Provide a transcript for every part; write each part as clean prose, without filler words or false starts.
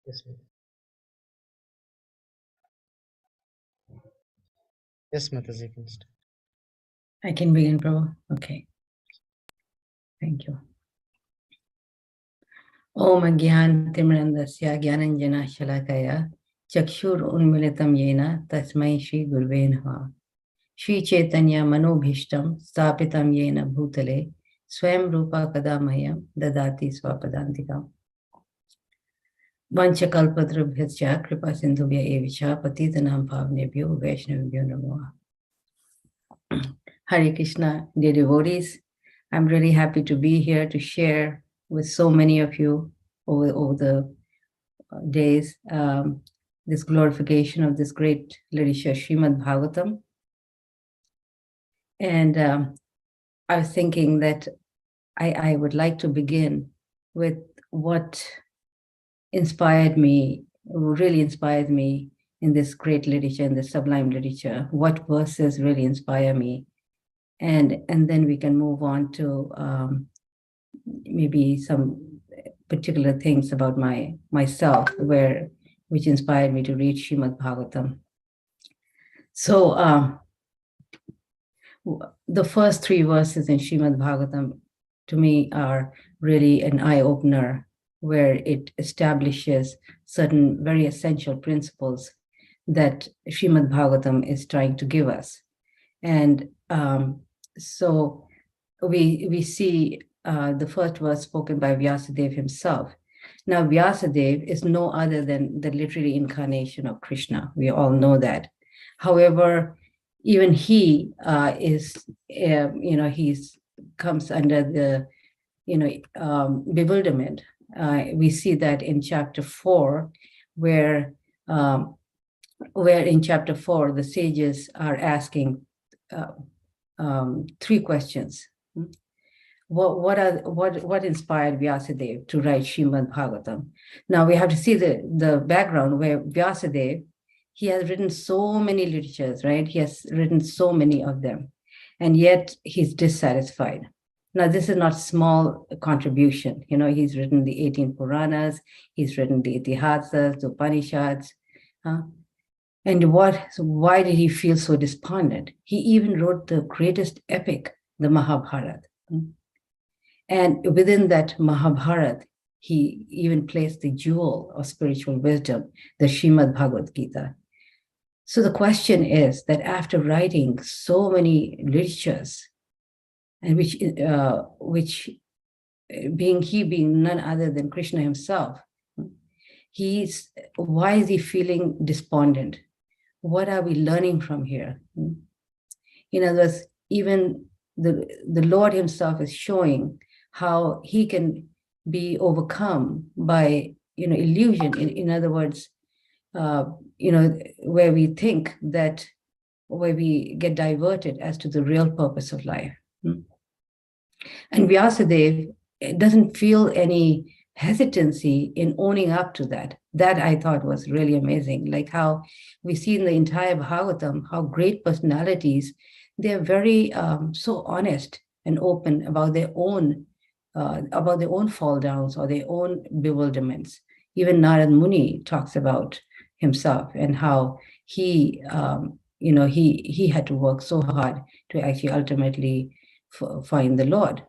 Yes, yes, Mataji can start. I can begin, Prabhu. Okay. Thank you. Om Agyan Timrandasya Gyananjana Shalakaya Chakshur Unmilitam Yena Tasmai Shri Gurve Namaha Shri Chaitanya Manobhishtam Stapitam Yena Bhutale Swayam Rupa Kadamayam Dadati Swapadantikam Vanchakalpatrabhyascha Kripa Sindhubhya Evicha Patitanam Pavnebhyo Vaishnavibhyo Namo. Hare Krishna, dear devotees. I'm really happy to be here to share with so many of you over the days this glorification of this great literature, Srimad-Bhagavatam. And I was thinking that I would like to begin with what inspired me, really inspired me in this great literature, in this sublime literature. What verses really inspire me? And then we can move on to maybe some particular things about myself, which inspired me to read Srimad-Bhagavatam. So the first 3 verses in Srimad-Bhagavatam to me are really an eye-opener, where it establishes certain very essential principles that Srimad-Bhagavatam is trying to give us. And so we see the first verse spoken by Vyasadeva himself. Now, Vyasadeva is no other than the literary incarnation of Krishna. We all know that. However, even he is, he's comes under the, bewilderment. We see that in chapter 4, where in chapter 4 the sages are asking 3 questions. What inspired Vyasadeva to write Srimad-Bhagavatam? Now we have to see the background, where Vyasadeva, he has written so many literatures, right? He has written so many of them, and yet he's dissatisfied. Now, this is not small contribution. He's written the 18 Puranas, he's written the Itihasas, the Upanishads. And why did he feel so despondent? He even wrote the greatest epic, the Mahabharata. And within that Mahabharata, he even placed the jewel of spiritual wisdom, the Srimad Bhagavad Gita. So the question is that after writing so many literatures, and which being none other than Krishna himself, why is he feeling despondent? What are we learning from here? In other words, even the Lord himself is showing how he can be overcome by illusion. In other words, where we think that, where we get diverted as to the real purpose of life. And Vyasadeva doesn't feel any hesitancy in owning up to that. That I thought was really amazing. Like how we see in the entire Bhagavatam, how great personalities, they're very so honest and open about their own fall downs or their own bewilderments. Even Narad Muni talks about himself and how he had to work so hard to actually ultimately find the Lord.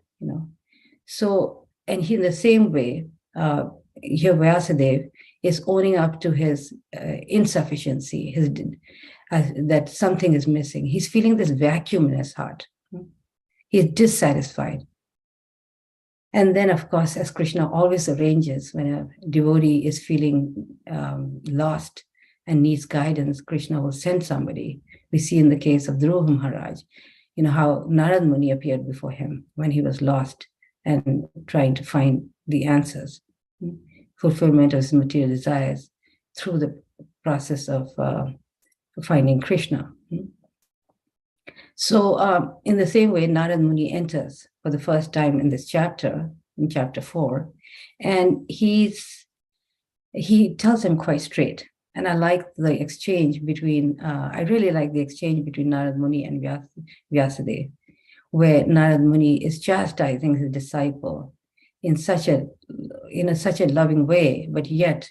So, and he, in the same way, here Vyasadeva is owning up to his insufficiency, that something is missing. He's feeling this vacuum in his heart. He's dissatisfied. And then, of course, as Krishna always arranges, when a devotee is feeling lost and needs guidance, Krishna will send somebody. We see in the case of Dhruva Maharaj, how Narad Muni appeared before him when he was lost and trying to find the answers, fulfillment of his material desires through the process of finding Krishna. So in the same way, Narad Muni enters for the first time in this chapter, in chapter 4, and he tells him quite straight. And I like the exchange between, I really like the exchange between Narad Muni and Vyasadeva, where Narad Muni is chastising his disciple in such a loving way, but yet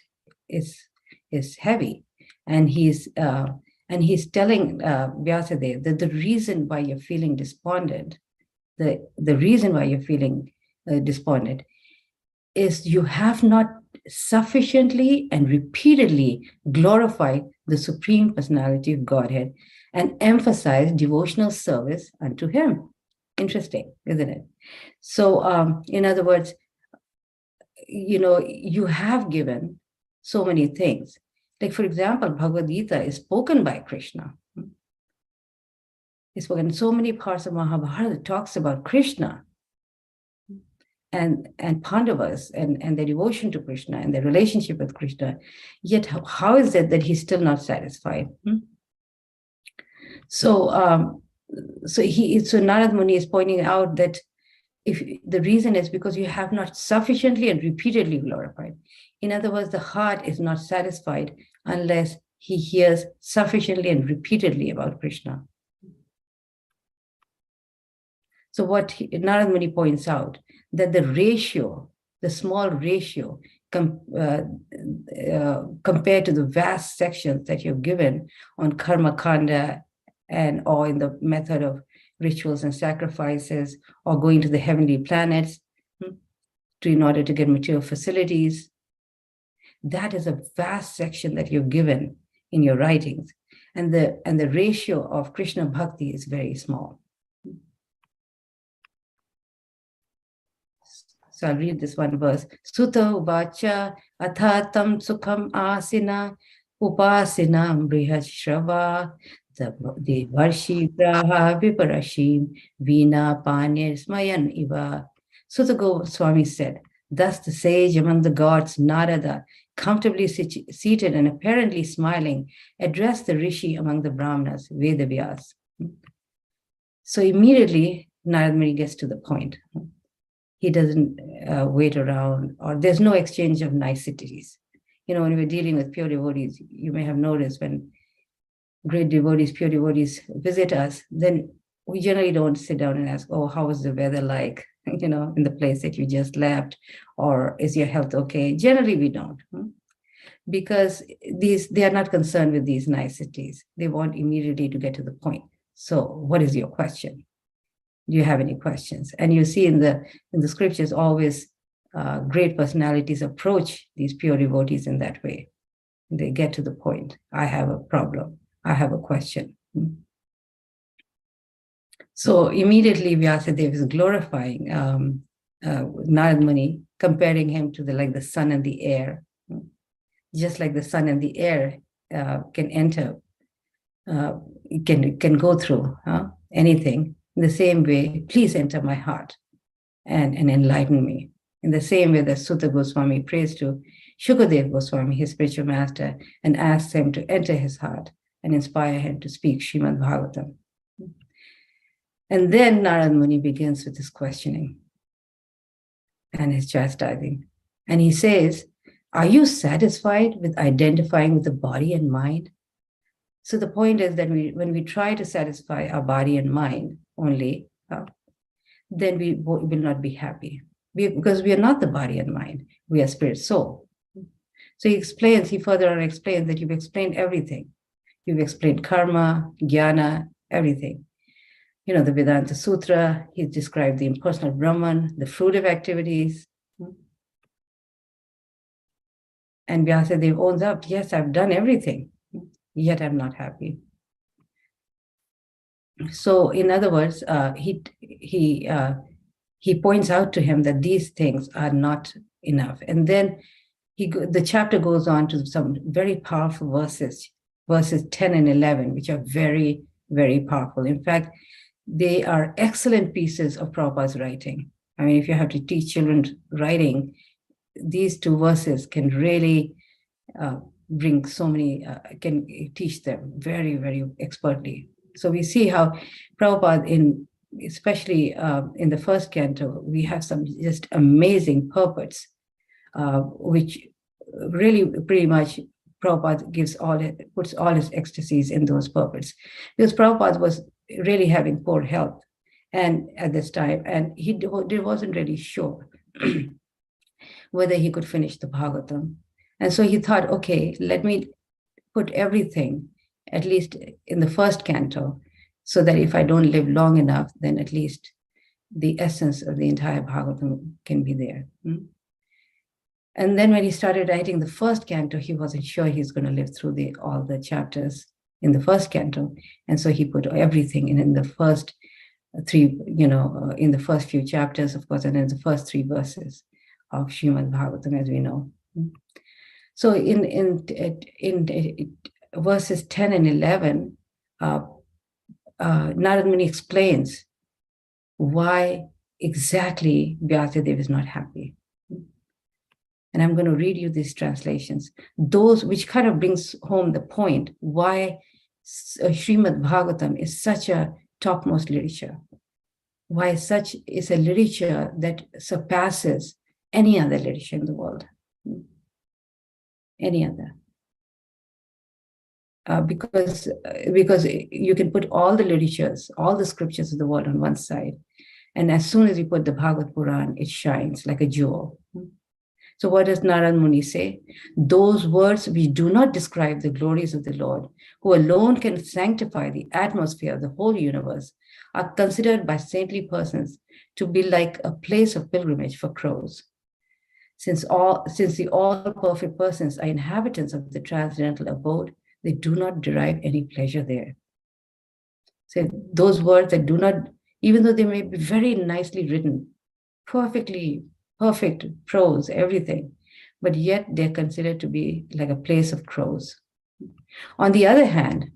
is heavy, and he's telling Vyasadeva that the reason why you're feeling despondent, the reason why you're feeling despondent, is you have not sufficiently and repeatedly glorified the Supreme Personality of Godhead and emphasized devotional service unto Him. Interesting, isn't it? So, in other words, you have given so many things. Like, for example, Bhagavad Gita is spoken by Krishna. It's spoken in so many parts of Mahabharata. It talks about Krishna and Pandavas and their devotion to Krishna and their relationship with Krishna. Yet, how is it that he's still not satisfied? So Narad Muni is pointing out that if the reason is because you have not sufficiently and repeatedly glorified. In other words, the heart is not satisfied unless he hears sufficiently and repeatedly about Krishna. So what Narad Muni points out, that the ratio, the small ratio, compared to the vast sections that you've given on karma kanda or in the method of rituals and sacrifices, or going to the heavenly planets in order to get material facilities, that is a vast section that you've given in your writings, and the ratio of Krishna bhakti is very small. So I'll read this one verse. Sutta uvacha athatam sukham asina upasina brihashrava devarshi graha viparashim vina panir smayan iva. Sutta Goswami said, thus the sage among the gods, Narada, comfortably seated and apparently smiling, addressed the rishi among the brahmanas, Vedavyas. So immediately Narada Muni gets to the point. He doesn't wait around, or there's no exchange of niceties. When we're dealing with pure devotees, you may have noticed when great devotees, pure devotees visit us, then we generally don't sit down and ask, oh, how was the weather like, in the place that you just left, or is your health okay? Generally, we don't, because they are not concerned with these niceties. They want immediately to get to the point. So what is your question? Do you have any questions? And you see in the scriptures, always great personalities approach these pure devotees in that way. They get to the point. I have a problem. I have a question. So immediately Vyasadeva is glorifying Narad Muni, comparing him to the sun and the air. Just like the sun and the air can enter, can go through anything. In the same way, please enter my heart and enlighten me. In the same way that Sutta Goswami prays to Shukadev Goswami, his spiritual master, and asks him to enter his heart and inspire him to speak Srimad-Bhagavatam. And then Narad Muni begins with his questioning and his chastising. And he says, are you satisfied with identifying with the body and mind? So the point is that when we try to satisfy our body and mind only, then we will not be happy. Because we are not the body and mind. We are spirit soul. So he further on explains that you've explained everything. You've explained karma, jnana, everything. The Vedanta Sutra, he described the impersonal Brahman, the fruitive activities. And Vyasadeva owns up, yes, I've done everything, yet I'm not happy. So in other words, he points out to him that these things are not enough. And then the chapter goes on to some very powerful verses 10 and 11, which are very, very powerful. In fact, they are excellent pieces of Prabhupada's writing. I mean, if you have to teach children writing, these two verses can really bring so many, can teach them very, very expertly. So we see how Prabhupada, especially in the first canto, we have some just amazing purports, which really pretty much Prabhupada puts all his ecstasies in those purports. Because Prabhupada was really having poor health and at this time, and he wasn't really sure whether he could finish the Bhagavatam. And so he thought, okay, let me put everything, at least in the first canto, so that if I don't live long enough, then at least the essence of the entire Bhagavatam can be there. And then when he started writing the first canto, he wasn't sure he's going to live through all the chapters in the first canto. And so he put everything in the first three, in the first few chapters, of course, and then the first 3 verses of Srimad-Bhagavatam, as we know. So in verses 10 and 11, Narad Muni explains why exactly Vyasadeva is not happy. And I'm going to read you these translations, those which kind of brings home the point why Srimad-Bhagavatam is such a topmost literature, why such is a literature that surpasses any other literature in the world, any other. Because you can put all the literatures, all the scriptures of the world on one side, and as soon as you put the Bhagavad Puran, it shines like a jewel. So what does Narad Muni say? Those words which do not describe the glories of the Lord, who alone can sanctify the atmosphere of the whole universe, are considered by saintly persons to be like a place of pilgrimage for crows. Since the all perfect persons are inhabitants of the transcendental abode, they do not derive any pleasure there. So those words that do not, even though they may be very nicely written, perfect prose, everything, but yet they're considered to be like a place of crows. On the other hand,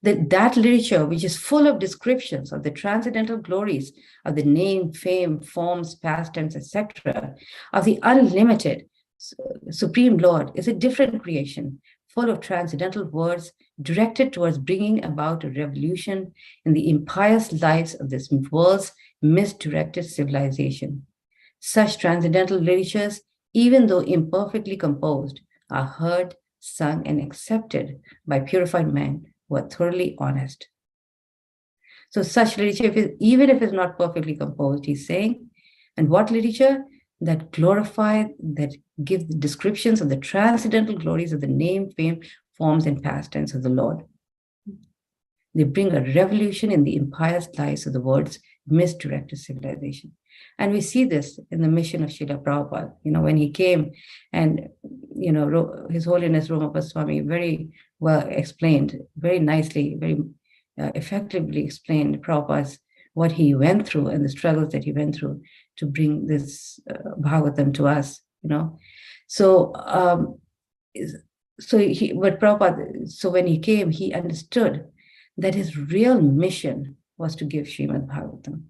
that literature, which is full of descriptions of the transcendental glories of the name, fame, forms, pastimes, etc., of the unlimited Supreme Lord, is a different creation, full of transcendental words directed towards bringing about a revolution in the impious lives of this world's misdirected civilization. Such transcendental literatures, even though imperfectly composed, are heard, sung, and accepted by purified men who are thoroughly honest. So such literature, even if it's not perfectly composed, he's saying, and what literature? That glorify, that give the descriptions of the transcendental glories of the name, fame, forms, and pastimes of the Lord. They bring a revolution in the impious lives of the world's misdirected civilization. And we see this in the mission of Srila Prabhupada. When he came and, His Holiness Romapa Swami very well explained, very nicely, very effectively explained Prabhupada's what he went through and the struggles that he went through to bring this Bhagavatam to us, So when he came, he understood that his real mission was to give Srimad-Bhagavatam,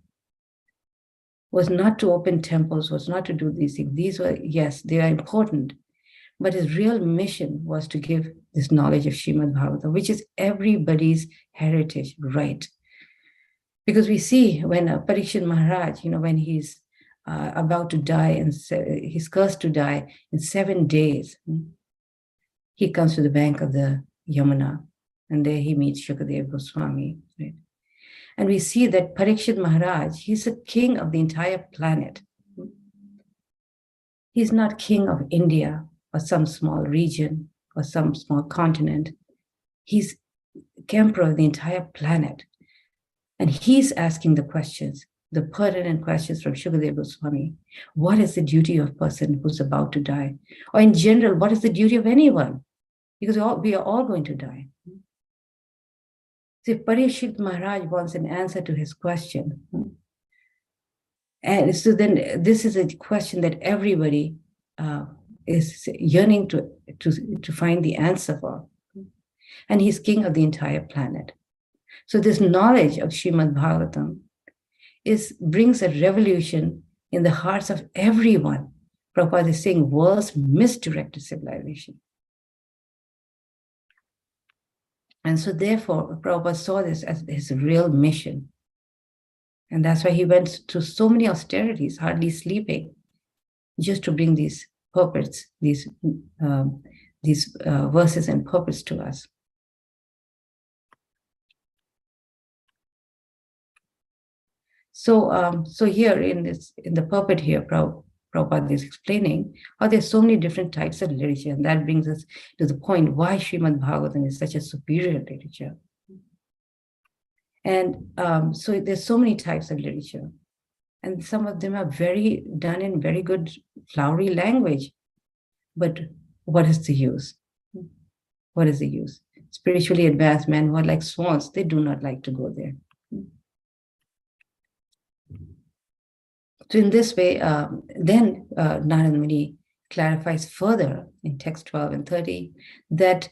was not to open temples, was not to do these things. These were, yes, they are important, but his real mission was to give this knowledge of Srimad-Bhagavatam, which is everybody's heritage, right? Because we see when Parikshit Maharaj, when he's about to die and he's cursed to die in 7 days, he comes to the bank of the Yamuna, and there he meets Shukadeva Goswami, right? And we see that Parikshit Maharaj, he's the king of the entire planet. He's not king of India or some small region or some small continent. He's emperor of the entire planet. And he's asking the questions, the pertinent questions from Shukadeva Goswami. What is the duty of a person who's about to die? Or in general, what is the duty of anyone? Because we are all going to die. So Parikshit Maharaj wants an answer to his question. And so then this is a question that everybody is yearning to find the answer for. And he's king of the entire planet. So this knowledge of Srimad-Bhagavatam brings a revolution in the hearts of everyone. Prabhupada is saying world's misdirected civilization. And so therefore, Prabhupada saw this as his real mission. And that's why he went to so many austerities, hardly sleeping, just to bring these purports, these verses and purports to us. So here in the purport here, Prabhupada is explaining how there's so many different types of literature. And that brings us to the point why Srimad-Bhagavatam is such a superior literature. And so there's so many types of literature. And some of them are done in very good flowery language. But what is the use? What is the use? Spiritually advanced men who are like swans, they do not like to go there. So in this way, then Narada Muni clarifies further in text 12 and 30 that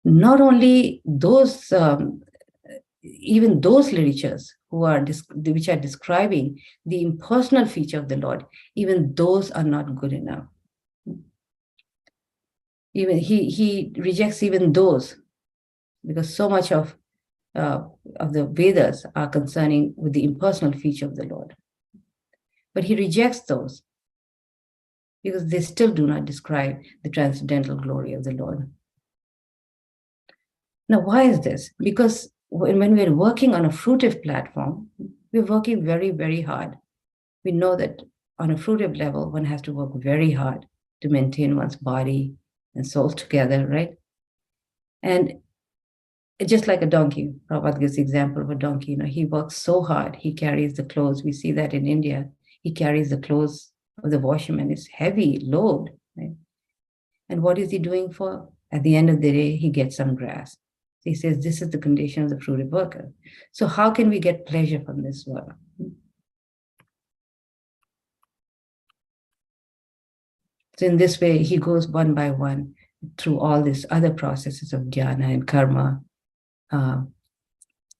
not only those, even those literatures which are describing the impersonal feature of the Lord, even those are not good enough. Even he rejects even those, because so much of the Vedas are concerning with the impersonal feature of the Lord. But he rejects those because they still do not describe the transcendental glory of the Lord. Now, why is this? Because when we're working on a fruitive platform, we're working very, very hard. We know that on a fruitive level, one has to work very hard to maintain one's body and soul together, right? And just like a donkey, Prabhupada gives the example of a donkey. He works so hard. He carries the clothes. We see that in India. He carries the clothes of the washerman. It's heavy load, right? And what is he doing for? At the end of the day, he gets some grass. He says, this is the condition of the fruitive worker. So how can we get pleasure from this work? So in this way, he goes one by one through all these other processes of jnana and karma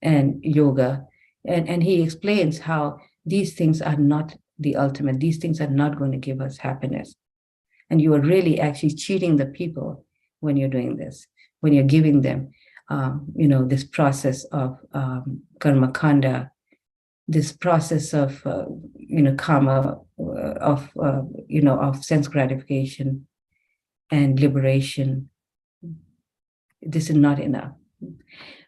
and yoga. And he explains how these things are not the ultimate. These things are not going to give us happiness. And you are really actually cheating the people when you're doing this, when you're giving them, this process of karma kanda, this process of, karma, of sense gratification and liberation. This is not enough.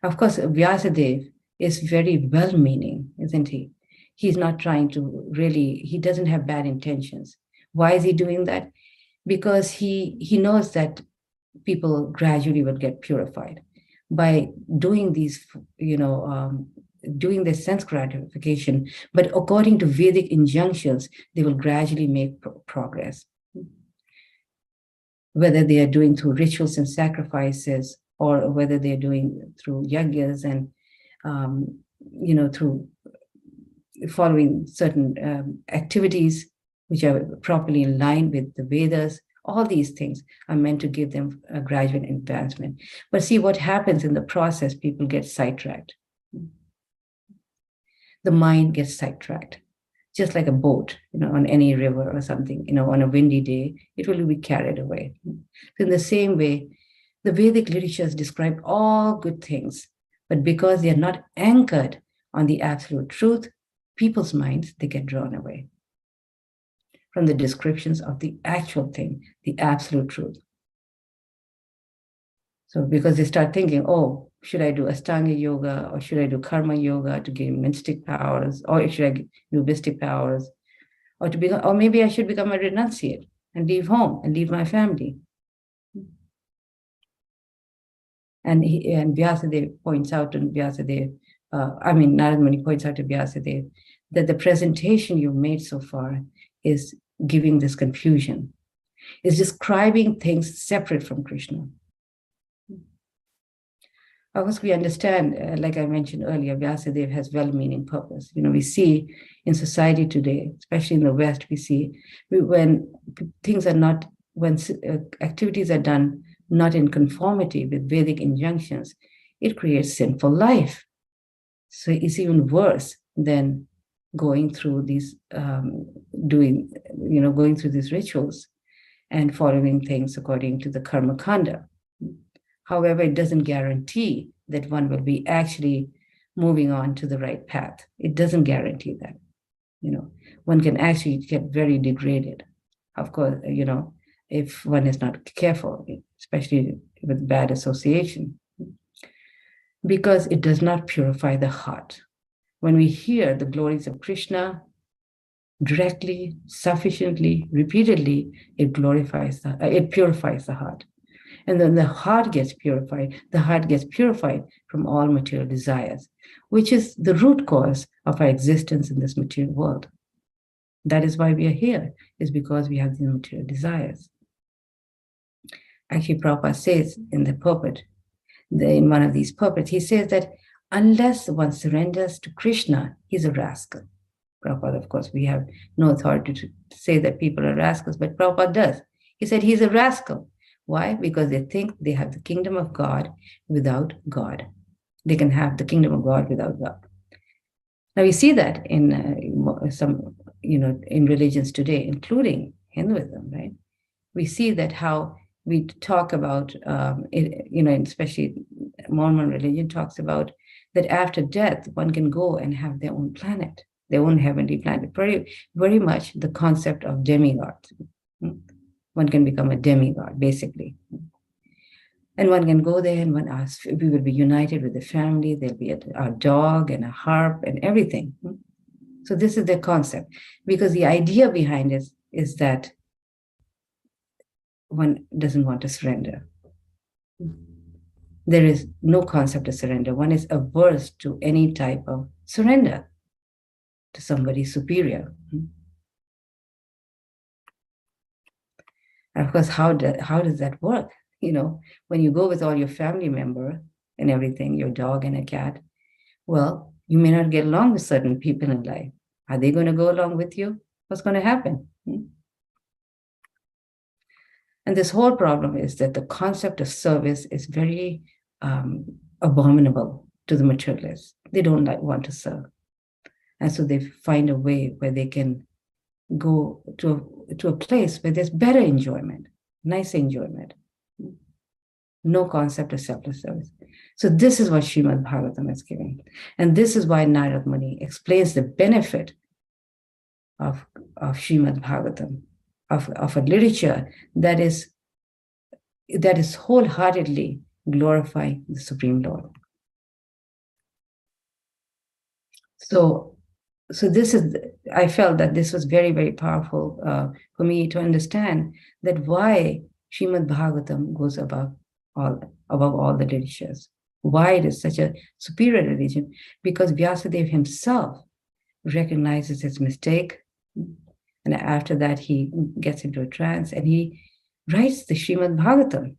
Of course, Vyasadeva is very well-meaning, isn't he? He's not trying to he doesn't have bad intentions. Why is he doing that? Because he knows that people gradually will get purified by doing these, doing this sense gratification. But according to Vedic injunctions, they will gradually make progress. Whether they are doing through rituals and sacrifices, or whether they're doing through yajnas and, through following certain activities which are properly in line with the Vedas. All these things are meant to give them a gradual advancement. But see what happens in the process, people get sidetracked. The mind gets sidetracked, just like a boat, on any river or something, on a windy day, it will be carried away. In the same way, the Vedic literatures describe all good things, but because they are not anchored on the absolute truth, people's minds, they get drawn away from the descriptions of the actual thing, the absolute truth. So because they start thinking, oh, should I do Ashtanga yoga, or should I do karma yoga to gain mystic powers, or should I do mystic powers, or maybe I should become a renunciate and leave home and leave my family. And Vyasadeva points out to Vyasadeva, Narada Muni points out to Vyasadeva that the presentation you've made so far is giving this confusion, is describing things separate from Krishna. Of course, we understand, like I mentioned earlier, Vyasadeva has well-meaning purpose. We see in society today, especially in the West, we see when activities are done not in conformity with Vedic injunctions, it creates sinful life. So it's even worse than going through these, going through these rituals and following things according to the karma kanda. However, it doesn't guarantee that one will be actually moving on to the right path. It doesn't guarantee that. One can actually get very degraded. Of course, if one is not careful, especially with bad association, because it does not purify the heart. When we hear the glories of Krishna, directly, sufficiently, repeatedly, it purifies the heart. And then the heart gets purified. The heart gets purified from all material desires, which is the root cause of our existence in this material world. That is why we are here, is because we have these material desires. Actually, Prabhupada says in the purport, in one of these purports, he says that unless one surrenders to Krishna, he's a rascal. Prabhupada, of course, we have no authority to say that people are rascals, but Prabhupada does. He said he's a rascal. Why? Because they think they have the kingdom of God without God. They can have the kingdom of God without God. Now we see that in some, in religions today, including Hinduism, right? We see that how we talk about, especially Mormon religion talks about that after death, one can go and have their own planet, their own heavenly planet. Very, very much the concept of demigod. One can become a demigod, basically. And one can go there and one asks, we will be united with the family. There'll be a dog and a harp and everything. So this is their concept, because the idea behind it is that one doesn't want to surrender. There is no concept of surrender. One is averse to any type of surrender to somebody superior. And of course, how does that work? When you go with all your family member and everything, your dog and a cat, well, you may not get along with certain people in life. Are they going to go along with you? What's going to happen? And this whole problem is that the concept of service is very abominable to the materialists. They don't want to serve. And so they find a way where they can go to a place where there's better enjoyment, nice enjoyment. No concept of selfless service. So this is what Srimad-Bhagavatam is giving. And this is why Narad Muni explains the benefit of Srimad-Bhagavatam, of a literature that is wholeheartedly glorifying the Supreme Lord. So this is, I felt that this was very, very powerful for me to understand that why Srimad-Bhagavatam goes above all the literatures. Why it is such a superior religion? Because Vyasadeva himself recognizes his mistake, and after that he gets into a trance and he writes the Srimad-Bhagavatam.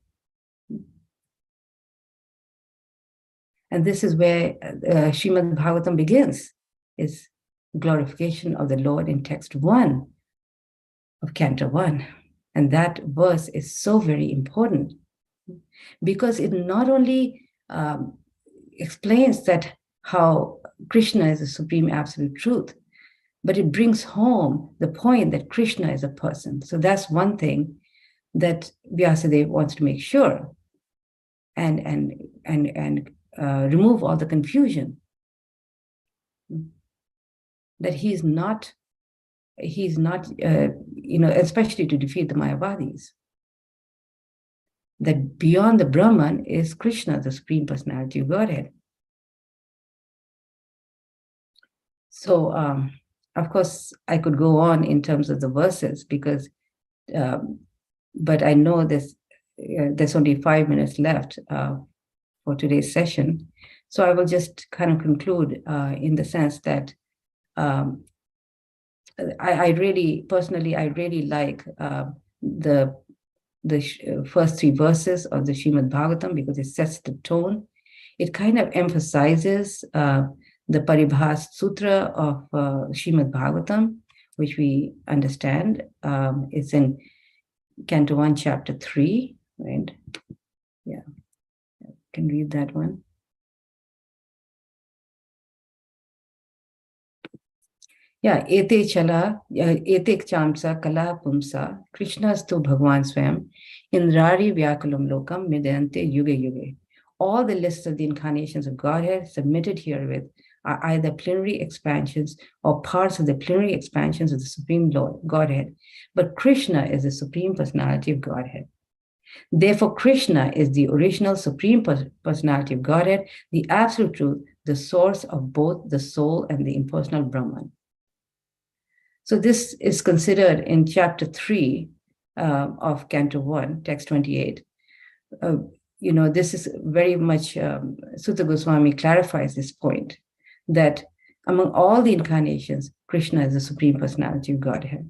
And this is where Srimad-Bhagavatam begins, is glorification of the Lord in text 1 of Canto 1. And that verse is so very important because it not only explains that how Krishna is the supreme absolute truth, but it brings home the point that Krishna is a person. So that's one thing that Vyasadeva wants to make sure and remove all the confusion. That he's not, especially to defeat the Mayavadis. That beyond the Brahman is Krishna, the Supreme Personality of Godhead. So, of course, I could go on in terms of the verses because, but I know there's only 5 minutes left for today's session. So I will just kind of conclude in the sense that I really like the first 3 verses of the Srimad-Bhagavatam because it sets the tone. It kind of emphasizes the Paribhas Sutra of Srimad-Bhagavatam, which we understand. It's in Canto 1, Chapter 3, right? Yeah, you can read that one. Yeah, ete chamsa kala pumsa Krishnastu Bhagwan Swam Indrari Vyakulam Lokam Midante Yuge Yuge. All the lists of the incarnations of Godhead submitted herewith are either plenary expansions or parts of the plenary expansions of the Supreme Lord, Godhead. But Krishna is the Supreme Personality of Godhead. Therefore, Krishna is the original Supreme Personality of Godhead, the absolute truth, the source of both the soul and the impersonal Brahman. So this is considered in chapter 3 of Canto 1, text 28. This is very much, Sutta Goswami clarifies this point, that among all the incarnations, Krishna is the Supreme Personality of Godhead,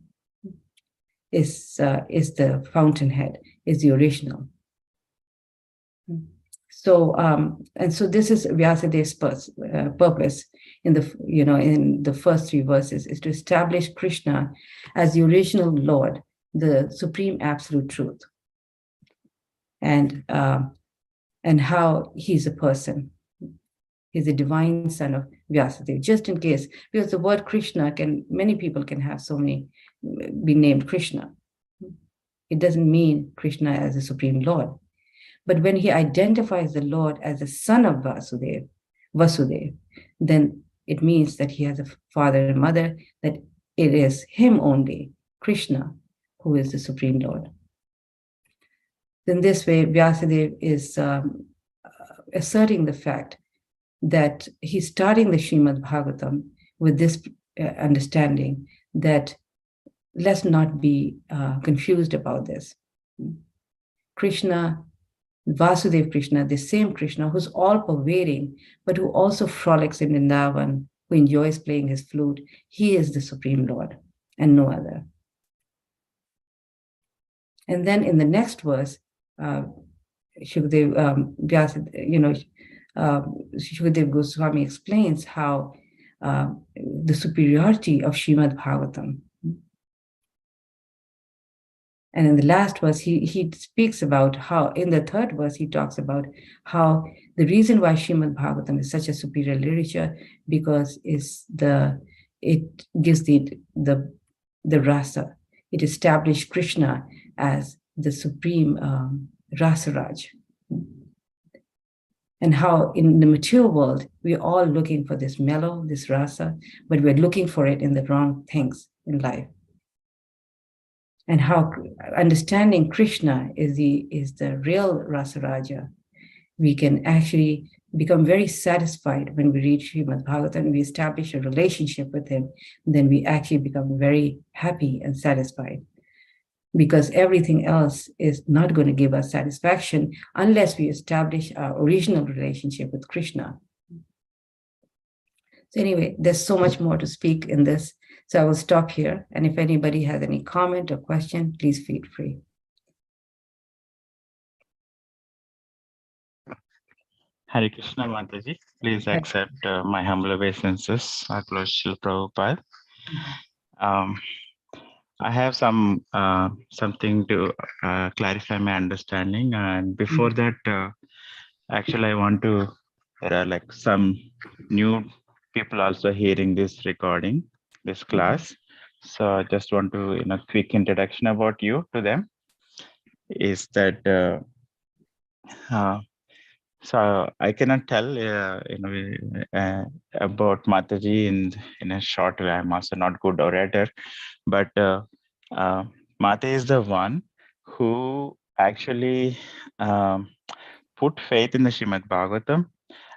is the fountainhead, is the original. So, and so this is Vyasadev's purpose in the first 3 verses, is to establish Krishna as the original Lord, the supreme absolute truth, and how he's a person. He's a divine son of Vyasadeva, just in case, because the word Krishna many people can have be named Krishna. It doesn't mean Krishna as a supreme Lord. But when he identifies the Lord as the son of Vasudeva, then it means that he has a father and mother, that it is him only, Krishna, who is the supreme Lord. In this way, Vyasadeva is asserting the fact that he's starting the Srimad-Bhagavatam with this understanding that let's not be confused about this. Krishna, Vasudeva Krishna, the same Krishna who's all-pervading, but who also frolics in Vrindavan, who enjoys playing his flute, he is the Supreme Lord and no other. And then in the next verse, Shukadeva Goswami explains how the superiority of Srimad-Bhagavatam. And in the last verse, he speaks about how, in the third verse, he talks about how the reason why Srimad-Bhagavatam is such a superior literature, because it gives the rasa. It established Krishna as the supreme Rasaraj. And how in the material world, we're all looking for this mellow, this rasa, but we're looking for it in the wrong things in life. And how understanding Krishna is the real Rasaraja, we can actually become very satisfied when we read Srimad-Bhagavatam, we establish a relationship with him, then we actually become very happy and satisfied. Because everything else is not going to give us satisfaction unless we establish our original relationship with Krishna. So anyway, there's so much more to speak in this. So I will stop here. And if anybody has any comment or question, please feel free. Hare Krishna, Mataji. Please accept my humble obeisances. Close Srila Prabhupada. I have something to clarify my understanding. And before that, actually, I want to, there are like some new people also hearing this recording, this class. So I just want to, quick introduction about you to them. Is that, so I cannot tell, about Mataji in a short way. I'm also not good orator, but Mata is the one who actually put faith in the Srimad Bhagavatam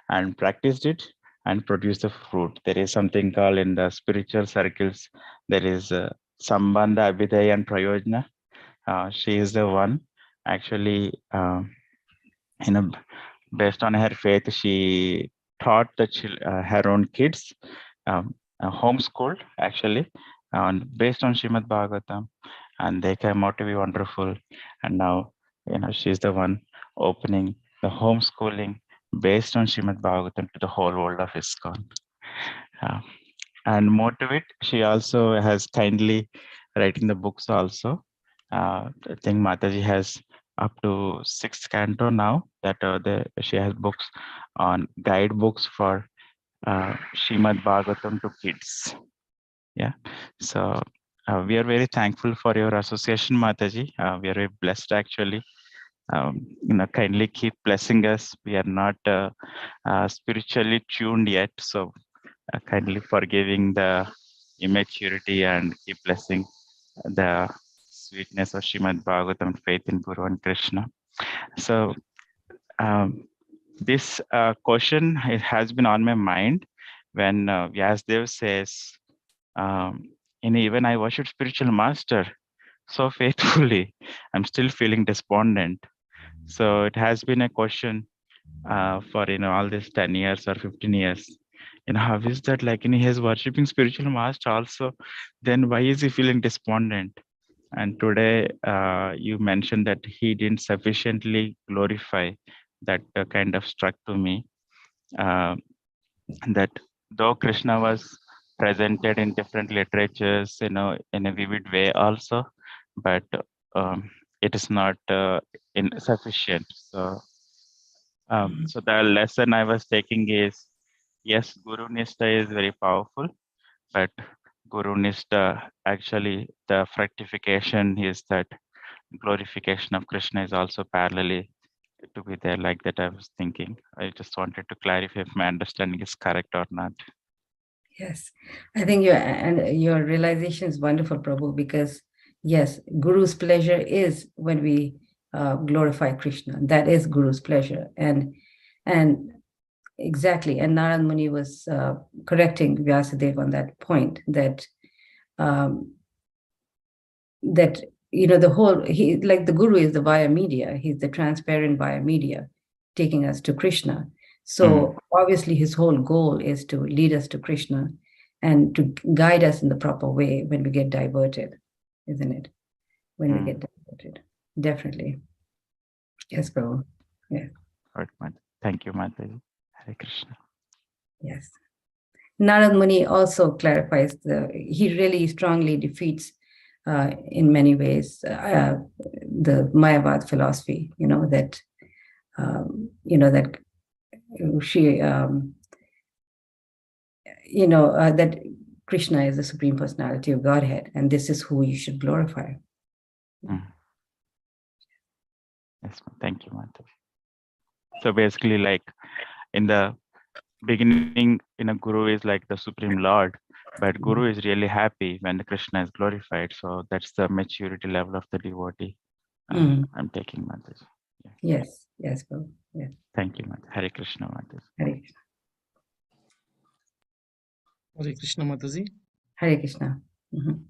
and practiced it and produced the fruit. There is something called in the spiritual circles, there is Sambandha, Abhidaya and Prayojana. She is the one actually, based on her faith, she taught her own kids, homeschooled actually, based on Srimad Bhagavatam, and they came out to be wonderful. And now, she's the one opening the homeschooling based on Srimad Bhagavatam to the whole world of ISKCON. And more to it, she also has kindly writing the books also. I think Mataji has up to 6 canto now that she has books on guide books for Srimad Bhagavatam to kids. Yeah, so we are very thankful for your association, Mataji. We are very blessed actually. Kindly keep blessing us. We are not spiritually tuned yet, so kindly forgiving the immaturity and keep blessing the sweetness of Srimad Bhagavatam, faith in Guru and Krishna. So this question, it has been on my mind when Vyasdev says, even I worship spiritual master so faithfully, I'm still feeling despondent. So it has been a question for all these 10 years or 15 years. How is that like he is worshipping spiritual master also? Then why is he feeling despondent? And today you mentioned that he didn't sufficiently glorify. That kind of struck to me. Uh, that though Krishna was presented in different literatures, in a vivid way also, but it is not insufficient. So the lesson I was taking is, yes, Guru Nishta is very powerful, but Guru Nishta, actually the fructification is that glorification of Krishna is also parallelly to be there, like that I was thinking. I just wanted to clarify if my understanding is correct or not. Yes, I think your realization is wonderful, Prabhu, because yes, Guru's pleasure is when we glorify Krishna. That is Guru's pleasure, and exactly. And Narad Muni was correcting Vyasadeva on that point, that that the whole like the Guru is the via media. He's the transparent via media, taking us to Krishna. So obviously his whole goal is to lead us to Krishna and to guide us in the proper way when we get diverted, isn't it? When we get diverted. Definitely. Yes, Prabhu. Yeah. Right, thank you, Mataji. Hare Krishna. Yes. Narad Muni also clarifies he really strongly defeats in many ways the Mayavad philosophy, that that she that Krishna is the Supreme Personality of Godhead, and this is who you should glorify. Yes, thank you, Mataji. So basically, like in the beginning, Guru is like the Supreme Lord, but Guru is really happy when Krishna is glorified. So that's the maturity level of the devotee. I'm taking, Mataji. Yeah. Yes, Prabhu. Yeah. Thank you, Mataji. Hare Krishna, Mataji. Hare Krishna. Hare Krishna, Mataji. Hare Krishna.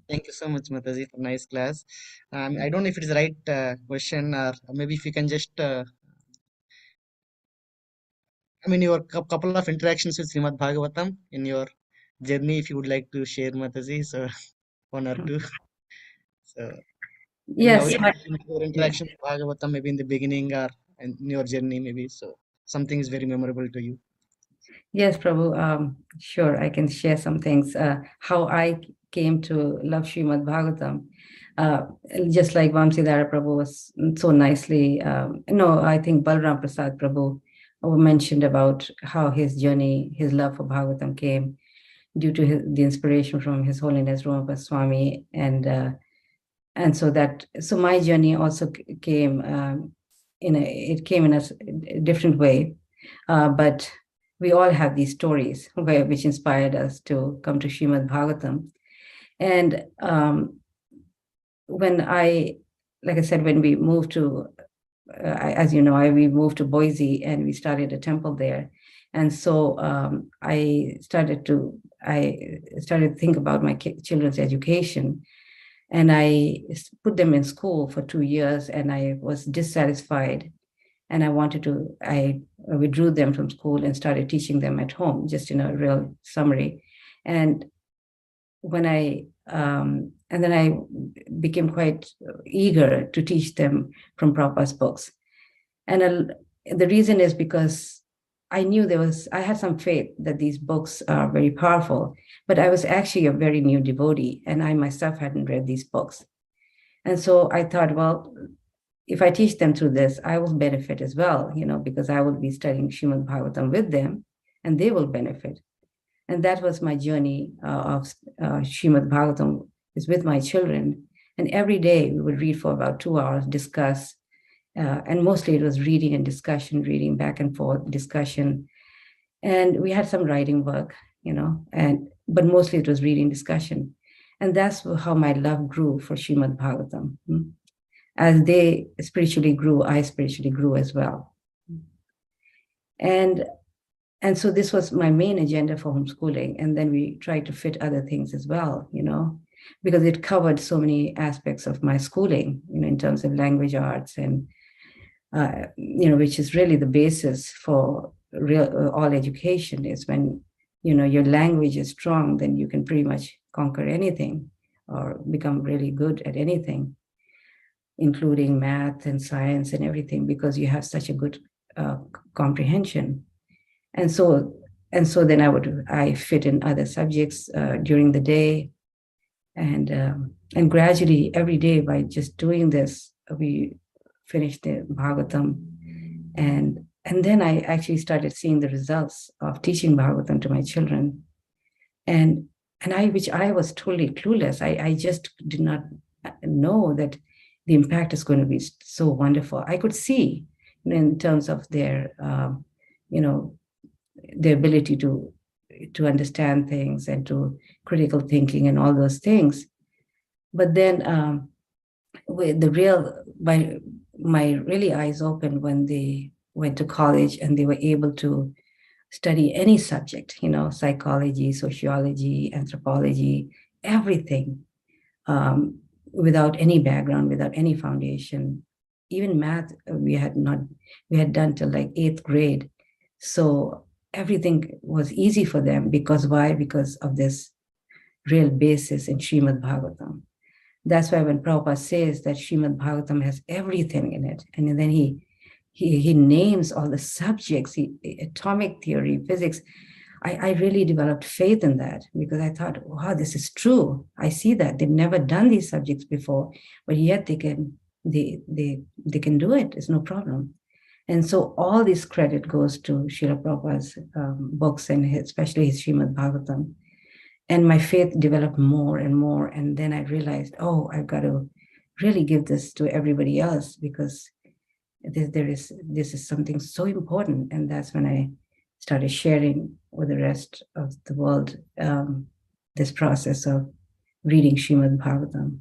Thank you so much, Mataji, for nice class. I don't know if it is the right question, or maybe if you can just, your couple of interactions with Srimad Bhagavatam in your journey, if you would like to share, Mataji, so one or two. So, Yes. your interaction with Bhagavatam, maybe in the beginning or in your journey, maybe. So, something is very memorable to you. Yes, Prabhu. Sure, I can share some things. How I came to love Srimad Bhagavatam. Just like Vamsidhara Prabhu was so nicely, I think Balram Prasad Prabhu mentioned about how his journey, his love for Bhagavatam came due to the inspiration from His Holiness Rumapa Swami. And so my journey also came in a different way. But we all have these stories which inspired us to come to Srimad Bhagavatam. And like I said, when we moved to, as you know, we moved to Boise and we started a temple there. And so I started to think about my children's education. And I put them in school for 2 years, and I was dissatisfied. And I withdrew them from school and started teaching them at home, just in a real summary. And and then I became quite eager to teach them from Prabhupada's books. And the reason is because I knew I had some faith that these books are very powerful, but I was actually a very new devotee, and I myself hadn't read these books. And so I thought, well, if I teach them through this, I will benefit as well, because I will be studying Srimad Bhagavatam with them, and they will benefit. And that was my journey of Srimad Bhagavatam, is with my children. And every day we would read for about 2 hours, discuss, and mostly it was reading and discussion, reading back and forth, discussion. And we had some writing work, but mostly it was reading, discussion. And that's how my love grew for Srimad Bhagavatam. As they spiritually grew, I spiritually grew as well. And so this was my main agenda for homeschooling. And then we tried to fit other things as well, because it covered so many aspects of my schooling, in terms of language arts and, which is really the basis for real all education. Is when, your language is strong, then you can pretty much conquer anything or become really good at anything, including math and science and everything, because you have such a good comprehension. And so then I fit in other subjects during the day, and gradually every day, by just doing this, we finished the Bhagavatam, and then I actually started seeing the results of teaching Bhagavatam to my children, and which I was totally clueless. I just did not know that the impact is going to be so wonderful. I could see, in terms of their, their ability to understand things and to critical thinking and all those things. But then with my really eyes opened when they went to college and they were able to study any subject, psychology, sociology, anthropology, everything, without any background, without any foundation. Even math, we had done till like 8th grade. So everything was easy for them. Because why? Because of this real basis in Srimad-Bhagavatam. That's why when Prabhupada says that Srimad-Bhagavatam has everything in it, and then he names all the subjects, atomic theory, physics, I really developed faith in that, because I thought, wow, this is true. I see that they've never done these subjects before, but yet they can do it. It's no problem. And so all this credit goes to Srila Prabhupada's books, and especially his Srimad-Bhagavatam. And my faith developed more and more. And then I realized, oh, I've got to really give this to everybody else, because this is something so important. And that's when I started sharing with the rest of the world this process of reading Srimad-Bhagavatam.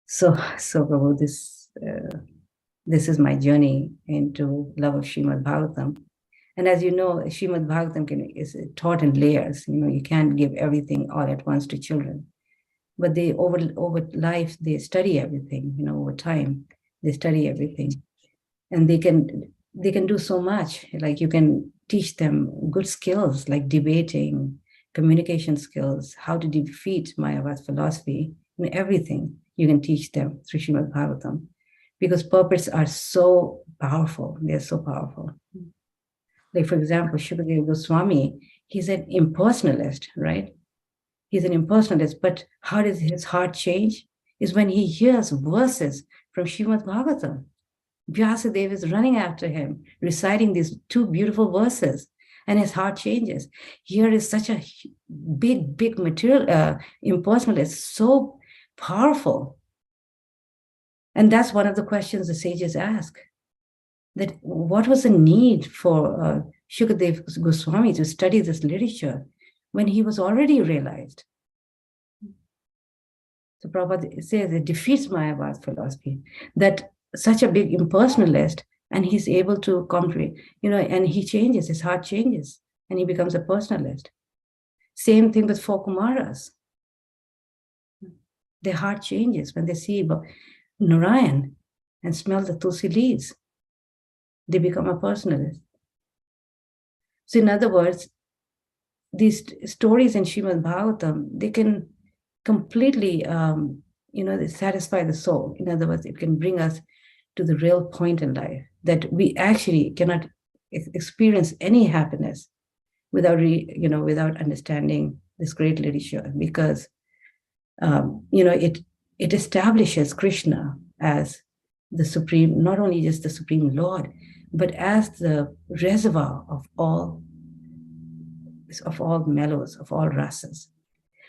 So Prabhu, this is my journey into love of Srimad-Bhagavatam. And as you know, Srimad-Bhagavatam is taught in layers. You can't give everything all at once to children. But they over life, they study everything, over time, they study everything. And they can do so much. Like, you can teach them good skills like debating, communication skills, how to defeat Mayavad philosophy, everything you can teach them through Srimad-Bhagavatam. Because purports are so powerful. They're so powerful. Like, for example, Shukadeva Goswami, he's an impersonalist, right? He's an impersonalist, but how does his heart change? Is when he hears verses from Srimad-Bhagavatam. Vyasadeva is running after him, reciting these 2 beautiful verses, and his heart changes. Here is such a big material, impersonalist, so powerful. And that's one of the questions the sages ask. That what was the need for Shukadeva Goswami to study this literature when he was already realized? So Prabhupada says it defeats Mayavad philosophy, that such a big impersonalist, and he's able to comprehend, and he changes, his heart changes, and he becomes a personalist. Same thing with 4 Kumaras. Their heart changes when they see Narayan and smell the Tulsi leaves. They become a personalist. So in other words, these stories in Srimad-Bhagavatam, they can completely, they satisfy the soul. In other words, it can bring us to the real point in life, that we actually cannot experience any happiness without understanding this great literature, because it establishes Krishna as the supreme, not only just the supreme Lord, but as the reservoir of all mellows, of all rasas.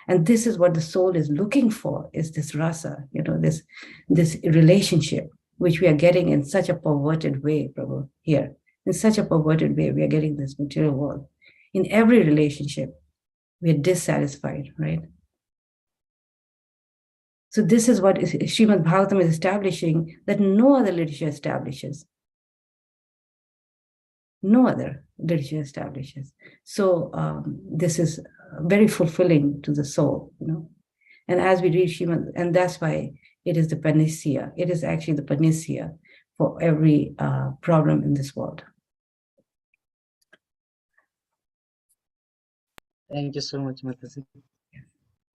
And this is what the soul is looking for, is this rasa, this relationship, which we are getting in such a perverted way, Prabhu, here. In such a perverted way, we are getting this material world. In every relationship, we are dissatisfied, right? So this is what Srimad-Bhagavatam is establishing, that no other literature establishes. No other literature establishes. So this is very fulfilling to the soul, you know. And as we read Srimad, and that's why it is the panacea. It is actually the panacea for every problem in this world. Thank you so much, Mataji.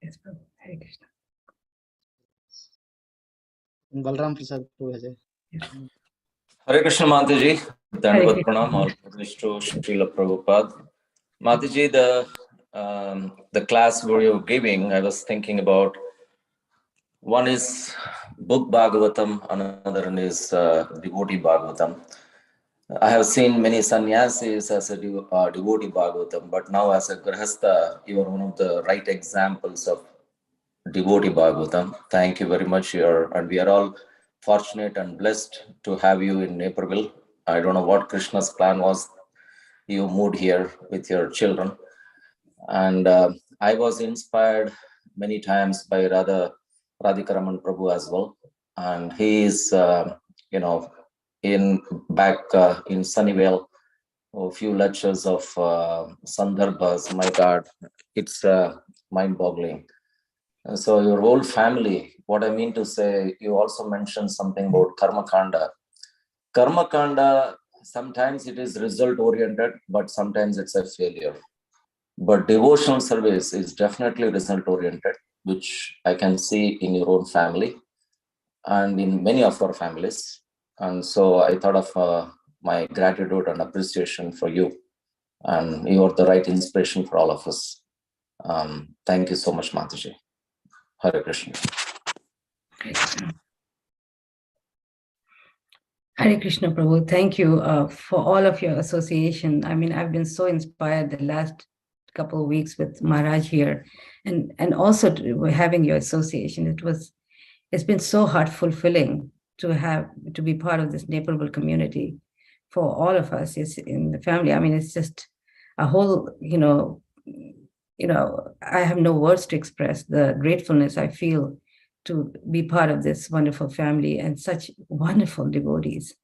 Yes, Prabhu. Hare Krishna. Balram Prasad Prabhu has a- Hare Krishna Mataji, Hare Dandavat Krishna. Pranam, all praise to Srila Prabhupada. Mataji, the class where you're giving, I was thinking about, one is book Bhagavatam, another one is devotee Bhagavatam. I have seen many sannyasis as a devotee Bhagavatam, but now as a grahastha, you are one of the right examples of devotee Bhagavatam. Thank you very much. And we are all fortunate and blessed to have you in Naperville. I don't know what Krishna's plan was. You moved here with your children. And I was inspired many times by Radhikaraman Prabhu as well. And he is, in back in Sunnyvale, a few lectures of Sandarbhas. My God, it's mind-boggling. So your whole family, what I mean to say, you also mentioned something about Karma Kanda. Karma Kanda, sometimes it is result oriented, but sometimes it's a failure. But devotional service is definitely result oriented, which I can see in your own family and in many of our families. And so I thought of my gratitude and appreciation for you. And you are the right inspiration for all of us. Thank you so much, Mataji. Hare Krishna. Hare Krishna, Prabhu. Thank you for all of your association. I mean, I've been so inspired the last couple of weeks with Maharaj here, and also having your association. It's been so heart fulfilling to be part of this Naperville community for all of us. It's in the family. I mean, it's just a whole, I have no words to express the gratefulness I feel to be part of this wonderful family and such wonderful devotees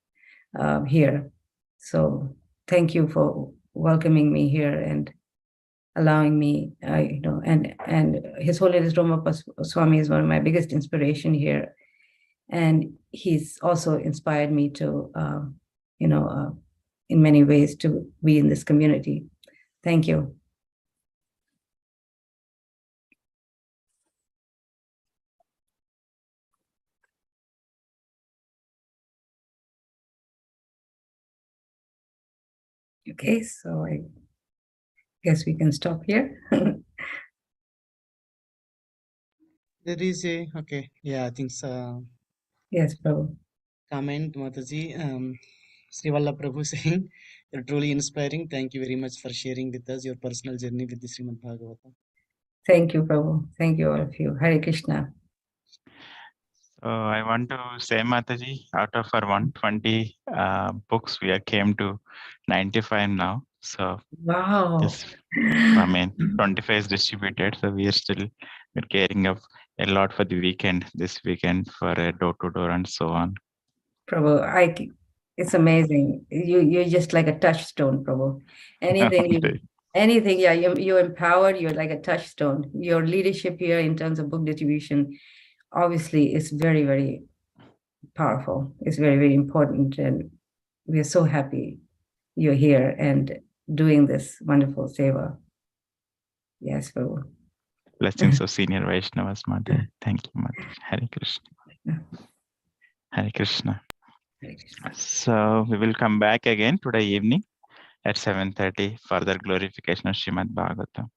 here. So thank you for welcoming me here and allowing me, and His Holiness Romapa Swami is one of my biggest inspiration here. And he's also inspired me to, in many ways to be in this community. Thank you. Okay, so I guess we can stop here. There is a, okay, yeah, I think so. Yes, Prabhu. Comment, Mataji. Sri Vallabh Prabhu saying, you're truly inspiring. Thank you very much for sharing with us your personal journey with the Srimad Bhagavatam. Thank you, Prabhu. Thank you, all of you. Hare Krishna. So I want to say, Mataji, out of our 120 books, we came to 95 now. So Wow. this, I mean, 25 is distributed. So we are still caring of a lot for the weekend, this weekend for a door-to-door and so on. Prabhu, it's amazing. You're just like a touchstone, Prabhu. Anything, yeah, you're empowered. You're like a touchstone. Your leadership here in terms of book distribution, obviously, is very, very powerful. It's very, very important, and we are so happy you're here and doing this wonderful seva. Yes, Prabhu. Blessings of senior Vaishnavas, Mataji. Thank you, Mataji. Hare Krishna. Hare Krishna. So we will come back again today evening at 7:30, further glorification of Srimad-Bhagavatam.